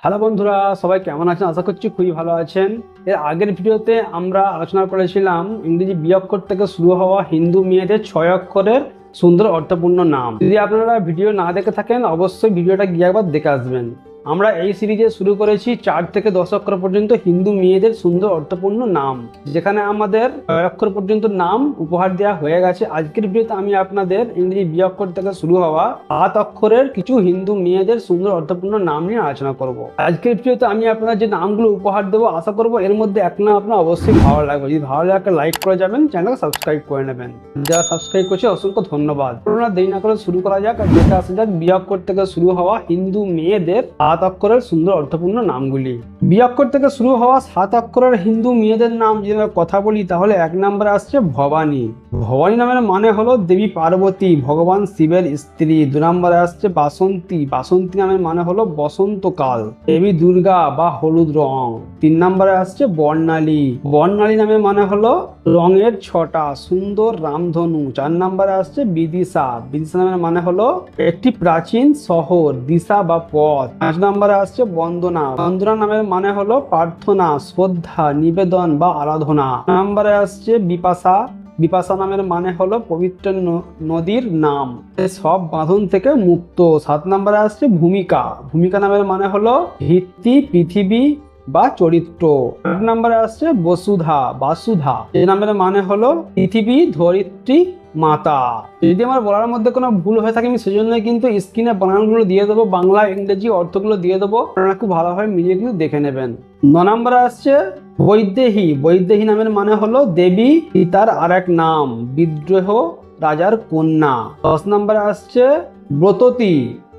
Hello বন্ধুরা, সবাই কেমন আছেন? আশা করছি খুবই ভালো আছেন। এর আগের ভিডিওতে আমরা আলোচনা করেছিলাম ইংরেজি বিঅক্ষর থেকে শুরু হওয়া হিন্দু মেয়েদের 6 অক্ষরের সুন্দর অর্থপূর্ণ নাম। যদি আপনারা ভিডিও না দেখে থাকেন অবশ্যই ভিডিওটা গিয়ে একবার দেখে আসবেন। আমরা এই সিরিজে শুরু করেছি 4 থেকে 10 অক্ষর পর্যন্ত হিন্দু মেয়েদের সুন্দর অর্থপূর্ণ নাম, যেখানে আমাদের 6 অক্ষর পর্যন্ত নাম উপহার দেওয়া হয়ে গেছে। আজকের ভিডিওতে আমি আপনাদের ইংরেজি বিঅক্ষর থেকে শুরু হওয়া 7 অক্ষরের কিছু হিন্দু মেয়েদের সুন্দর অর্থপূর্ণ নাম নিয়ে আলোচনা করব। আজকের ভিডিওতে আমি আপনার যে নামগুলো উপহার দেবো, আশা করবো এর মধ্যে এক নাম আপনার অবশ্যই ভালো লাগবে। যদি ভালো লাগে একটা লাইক করে যাবেন, চ্যানেলকে সাবস্ক্রাইব করে নেবেন। যারা সাবস্ক্রাইব করছে অসংখ্য ধন্যবাদ। দেরি না করে শুরু করা যাক আর দেখে আসা যাক বিঅক্ষর থেকে শুরু হওয়া হিন্দু মেয়েদের 7 অক্ষরের সুন্দর অর্থপূর্ণ নামগুলি। বিঅক্ষর থেকে শুরু হওয়া 7 অক্ষরের হিন্দু মেয়েদের নাম যদি আমরা কথা বলি, তাহলে 1 নম্বরে আসছে ভবানী। ভবানী নামের মানে হলো দেবী পার্বতী, ভগবান শিবের স্ত্রী। 2 নম্বরে আসছে বাসন্তী। বাসন্তী নামের মানে হলো বসন্তকাল, দেবী দুর্গা বা হলুদ রং। 3 নম্বরে আসছে বর্ণালী। বর্ণালী নামের মানে হলো রঙের ছটা, সুন্দর রামধনু। 4 নম্বরে আসছে বিদিশা। বিদিশা নামের মানে হলো একটি প্রাচীন শহর, দিশা বা পথ। 5 নম্বরে আসছে বন্দনা। বন্দনা নামের মানে হলো প্রার্থনা, শ্রদ্ধা, নিবেদন বা আরাধনা। 6 নম্বরে আসছে বিপাশা। বিপাশা নামের মানে হলো পবিত্র নদীর নাম, সব বাঁধন থেকে মুক্ত। 7 নম্বরে আসছে ভূমিকা। ভূমিকা নামের মানে হলো ভিত্তি, পৃথিবী বা চরিত্র। 8 নম্বরে আসছে বসুধা। বাসুধা এই নামের মানে হলো পৃথিবী, ধরিত্রী, মাতা। যদি আমার বলার মধ্যে কোনো ভুল হয়ে থাকে আমি সেজন্য কিন্তু স্ক্রিনে বানানগুলো দিয়ে দেবো, বাংলা ইংরেজি অর্থগুলো দিয়ে দেবো, আপনারা খুব ভালোভাবে মিলিয়ে কিন্তু দেখে নেবেন। 9 নম্বরে আসছে বৈদেহী। বৈদেহী নামের মানে হলো দেবী সীতার আরেক নাম, বিদ্রোহ রাজার কন্যা। 10 নম্বরে আসছে ব্রততী।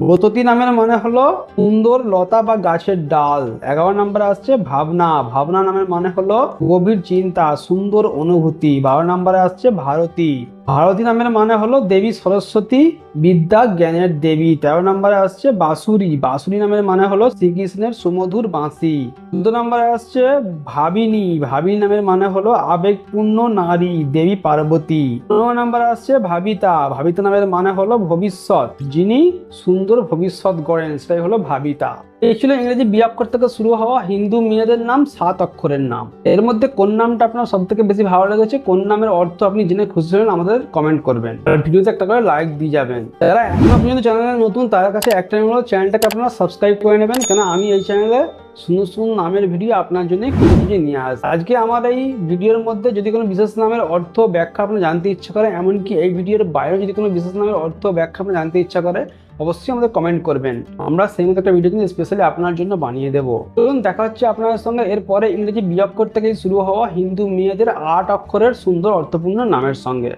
ব্রততী নামের মানে হলো সুন্দর লতা বা গাছের ডাল। 11 নম্বরে আসছে ভাবনা। ভাবনা নামের মানে হলো গভীর চিন্তা, সুন্দর অনুভূতি। 12 নম্বরে আসছে ভারতী। ভারতী নামের মানে হলো দেবী সরস্বতী, বিদ্যা জ্ঞানের দেবী। 13 নম্বরে আসছে বাঁশুরি। বাঁশুরি নামের মানে হলো শ্রীকৃষ্ণের সুমধুর বাঁশি। 14 নম্বরে আসছে ভাবিনী। ভাবিনী নামের মানে হলো আবেগপূর্ণ নারী, দেবী পার্বতী। 15 নম্বরে আসছে ভাবিতা। ভাবিতা নামের মানে হলো ভবিষ্যৎ, যিনি সুন্দর ভবিষ্যৎ গড়েন, সেটাই হলো ভাবিতা। এই ছিল ইংরেজি বিঅক্ষর থেকে শুরু হওয়া হিন্দু মেয়েদের নাম, 7 অক্ষরের নাম। এর মধ্যে কোন নামটা আপনার সব থেকে বেশি ভালো লেগেছে, কোন নামের অর্থ আপনি জেনে খুশি হলেন, আমাদের কমেন্ট করবেন। ভিডিওতে একটা করে লাইক দিয়ে যাবেন। যারা এখনো পর্যন্ত চ্যানেলে নতুন, তাদের কাছে একটা হলো চ্যানেলটাকে আপনারা সাবস্ক্রাইব করে নেবেন, কেন আমি এই চ্যানেলে সুন্দর সুন্দর নামের ভিডিও আপনার জন্য খুঁজে খুঁজে নিয়ে আসি। আজকে আমার এই ভিডিওর মধ্যে যদি কোনো বিশেষ নামের অর্থ ব্যাখ্যা আপনি জানতে ইচ্ছা করে, এমনকি এই ভিডিওর বাইরে যদি কোনো বিশেষ নামের অর্থ ব্যাখ্যা আপনি জানতে ইচ্ছা করে, অবশ্যই আমাদের কমেন্ট করবেন। আমরা সেই মতো একটা ভিডিও কিন্তু স্পেশালি আপনার জন্য বানিয়ে দেবো। চলুন দেখা হচ্ছে আপনাদের সঙ্গে এরপরে ইংরেজি বিঅক্ষর থেকে শুরু হওয়া হিন্দু মেয়েদের 8 অক্ষরের সুন্দর অর্থপূর্ণ নামের সঙ্গে।